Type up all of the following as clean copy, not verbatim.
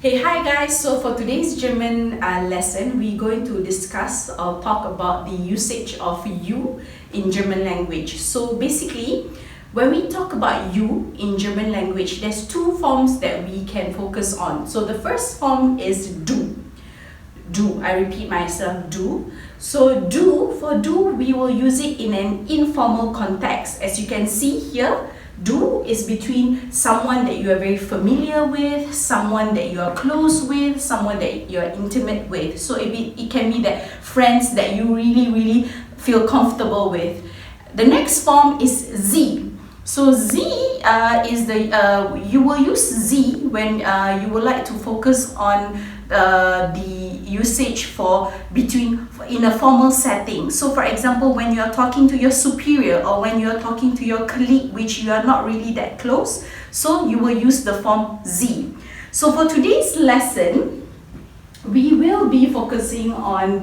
Hey, hi guys. So for today's German lesson, we're going to discuss or talk about the usage of you in German language. So basically, when we talk about you in German language, there's two forms that we can focus on. So the first form is du. Du, I repeat myself, du. So for du, we will use it in an informal context. As you can see here, du is between someone that you are very familiar with, someone that you are close with, someone that you are intimate with. So it can be that friends that you really feel comfortable with. The next form is sie. So sie is you will use sie when you would like to focus on the usage for in a formal setting. So for example, when you are talking to your superior or when you are talking to your colleague which you are not really that close, so you will use the form sie. So for today's lesson, we will be focusing on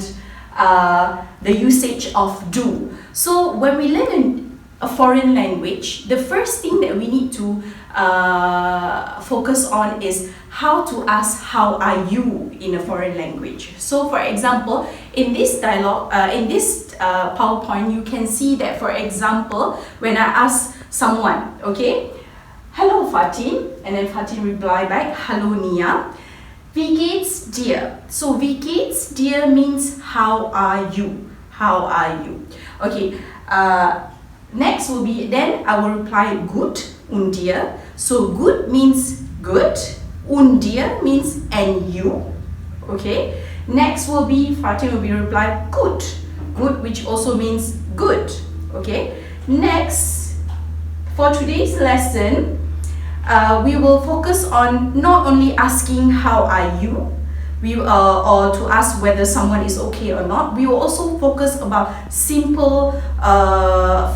the usage of du. So when we learn in a foreign language, the first thing that we need to focus on is how to ask how are you in a foreign language. So for example, in this dialogue, in this PowerPoint, you can see that, for example, when I ask someone, okay, hello Fatin, and then Fatin reply back, hello Nia, wie geht's dir? So wie geht's dir means how are you? How are you? Okay, next will be, then I will reply gut und dir. So gut means good, und dir means and you. Okay, next will be, Fatin will be reply gut, good, which also means good. Okay, next for today's lesson, we will focus on not only asking how are you, or to ask whether someone is okay or not. We will also focus about simple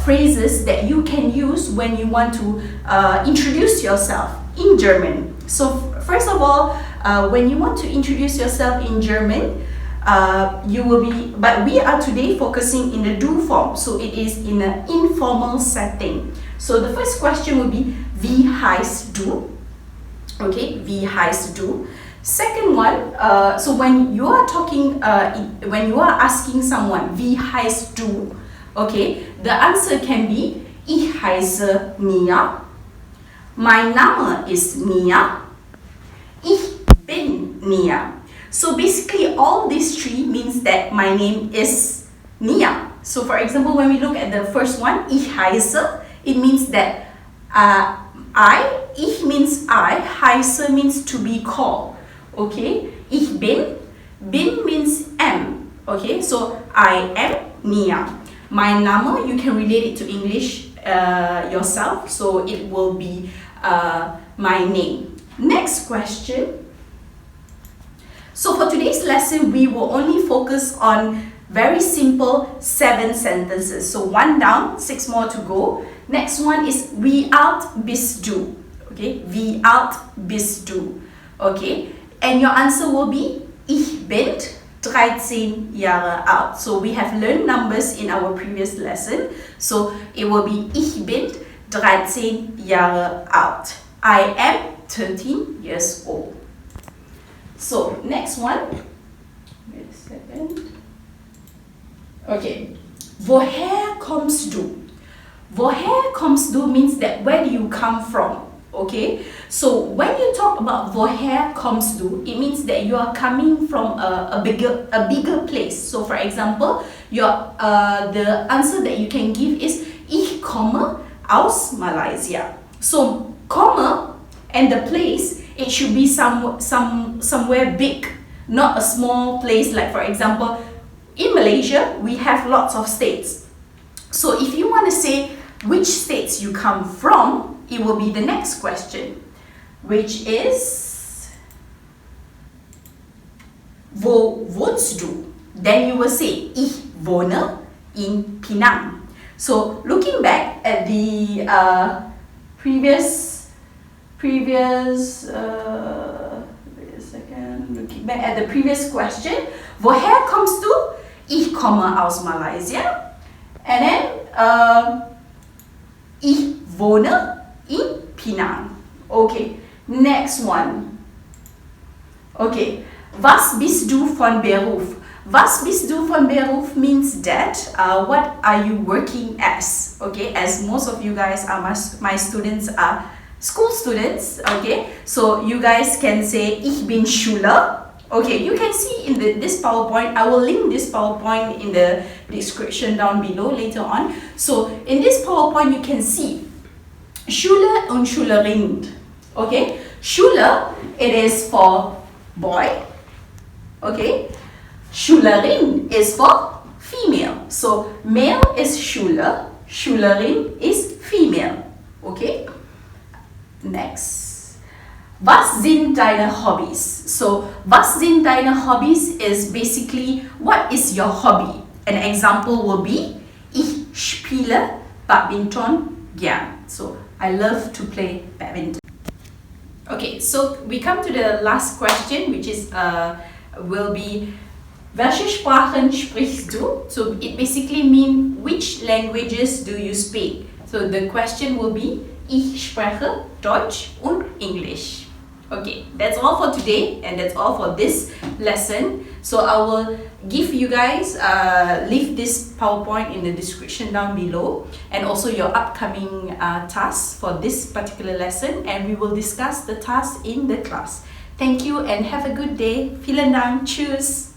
phrases that you can use when you want to introduce yourself in German. So first of all, when you want to introduce yourself in German, but we are today focusing in the du form, so it is in an informal setting. So the first question will be, wie heißt du? Okay, wie heißt du? Second one, so when you are talking, when you are asking someone, wie heißt du? Okay, the answer can be, ich heiße Nia, mein Name ist Nia, ich bin Nia. So basically all these three means that my name is Nia. So for example, when we look at the first one, ich heiße, it means that ich means I, heiße means to be called. Okay, ich bin means am. Okay, so I am Nia. My Name, you can relate it to English yourself, so it will be my name. Next question. So for today's lesson, we will only focus on very simple 7 sentences. So 1 down, 6 more to go. Next one is wie alt bist du? Okay, wie alt bist du? Okay, and your answer will be ich bin 13 Jahre alt. So we have learned numbers in our previous lesson. So it will be ich bin 13 Jahre alt. I am 13 years old. So next one. Wait a second. Okay. Woher kommst du? Woher kommst du means that where do you come from? Okay, so when you talk about woher kommst du, it means that you are coming from a bigger place. So for example, the answer that you can give is ich komme aus Malaysia. So komme and the place, it should be somewhere big, not a small place. Like for example, in Malaysia we have lots of states. So if you want to say which states you come from, it will be the next question, which is wo wohnst du? Then you will say ich wohne in Penang. So looking back at the previous wait a second, looking back at the previous question, woher kommst du? Ich komme aus Malaysia. And then ich wohne in Penang. Okay, next one. Okay, was bist du von Beruf? Was bist du von Beruf means that what are you working as? Okay, as most of you guys are my students are school students. Okay, so you guys can say ich bin Schüler. Okay, you can see in this PowerPoint. I will link this PowerPoint in the description down below later on. So in this PowerPoint you can see Schüler und Schülerin. Okay, Schüler, it is for boy. Okay, Schülerin is for female. So male is Schüler, Schülerin is female. Okay, next. Was sind deine Hobbys? So, was sind deine Hobbys is basically what is your hobby? An example will be ich spiele Badminton gern. So, I love to play badminton. Okay, so we come to the last question, which is will be welche Sprachen sprichst du? So it basically means which languages do you speak? So the question will be ich spreche Deutsch und English. Okay, that's all for today and that's all for this lesson. So I will give you guys, leave this PowerPoint in the description down below and also your upcoming tasks for this particular lesson, and we will discuss the tasks in the class. Thank you and have a good day. Vielen Dank. Tschüss.